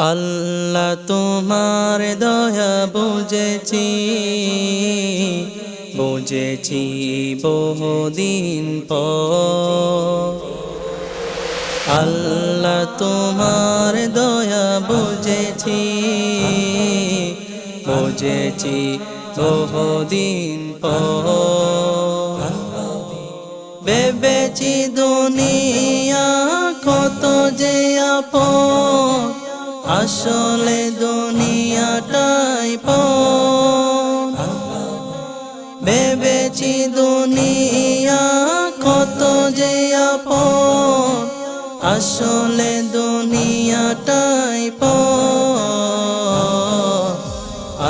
আল্লাহ তোমার দয়া বুঝেছি বুঝেছি বহুদিন পর। আল্লাহ তোমার দয়া বুঝেছি বুঝেছি বহুদিন পর। ভেবেছি দুনিয়া কত যে আপন, আসলে দুনিয়াটাই পর। ভেবেছি দুনিয়া কত যে আপন, আসলে দুনিয়াটাই পর।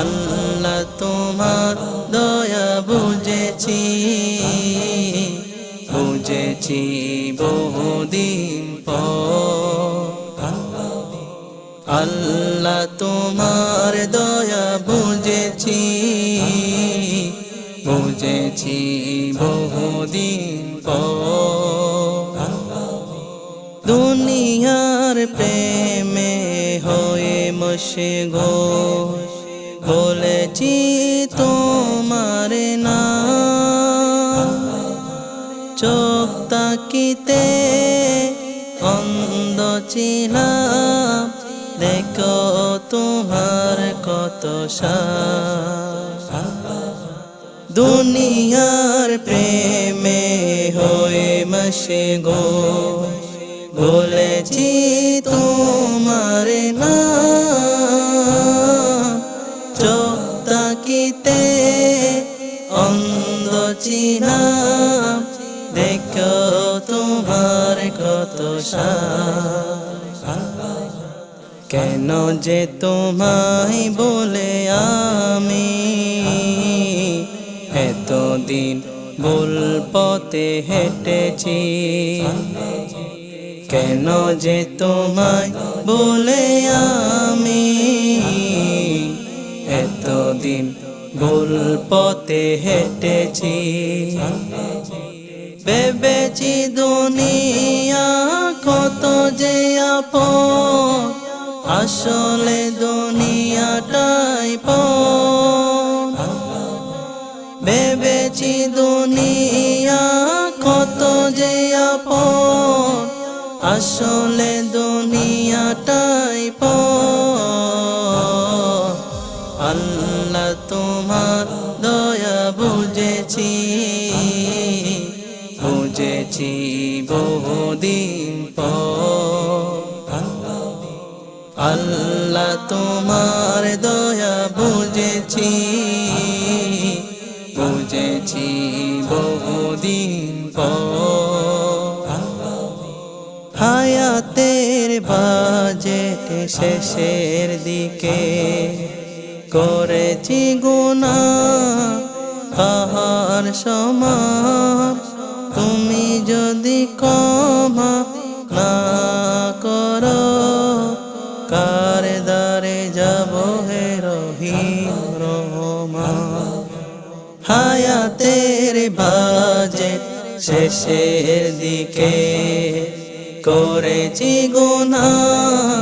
আল্লাহ তোমার দয়া বুঝেছি বুঝেছি বহুদিন পর। আল্লাহ তোমার দয়া বুঝেছি বুঝেছি বহুদিন পর। দুনিয়ার প্রেমে হয়ে মশগুল, বলেছি তোমার নাম। চোখ তাকিতে অন্ধ ছিলাম, দেখো তোমার কত শান। দুনিয়ার প্রেমে হয়ে মশগুল, বলেছি তোমার নাম। চোখ তাকিতে অন্ধ ছিলাম, দেখো তোমার কত শান। কেন যে তোমায় বলে আমি এতদিন ভুল পথে হেঁটেছি। কেন যে তোমায় বলে আমি এতদিন ভুল পথে হেঁটেছি। ভেবেছি দুনিয়া কত যে আপন, আসলে দুনিয়াটাই পর। ভেবেছি দুনিয়া কত যে আপন, আসলে দুনিয়াটাই পর। আল্লাহ তোমার দয়া বুঝেছি বুঝেছি বহুদিন পর। আল্লাহ তোমার দয়া বুঝেছি বুঝেছি বহুদিন পর। হায়াতের বাজেট শেষের দিকে করেছি গুনাহ পাহাড় সমান। তুমি যদি ক্ষমা না করো, কার দ্বারে যাব হে রহিম রহমান। হায়াতের বাজেট শেষের দিকে করেছি গুনাহ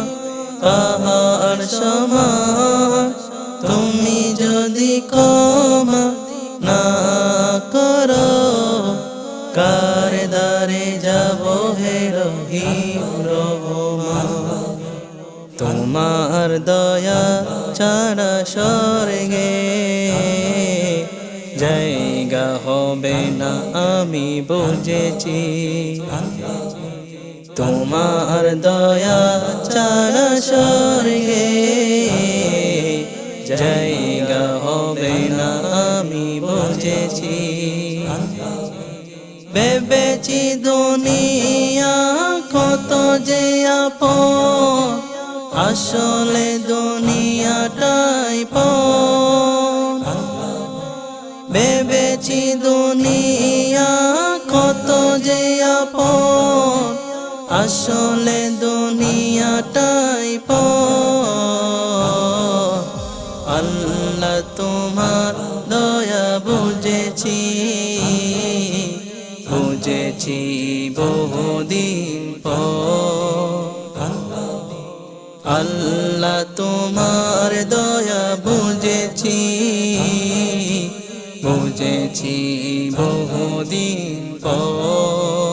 পাহাড় সমান। তুমি যদি ক্ষমা না করো, কার দ্বারে যাব হে রহিম রহমান। তোমার দয়া ছাড়া স্বর্গে জায়গা হবে না আমি বুঝেছি। তোমার দয়া ছাড়া স্বর্গে জায়গা হবে না আমি বুঝেছি। ভেবেছি দুনিয়া কত যে আপন, আসলে দুনিয়াটাই পর। ভেবেছি দুনিয়া কত যে আপন, আসলে দুনিয়াটাই পর। আল্লাহ তোমার দয়া বুঝেছি বুঝেছি বহুদিন পর। আল্লাহ আল্লাহ তোমার দয়া বুঝেছি বুঝেছি বহুদিন পর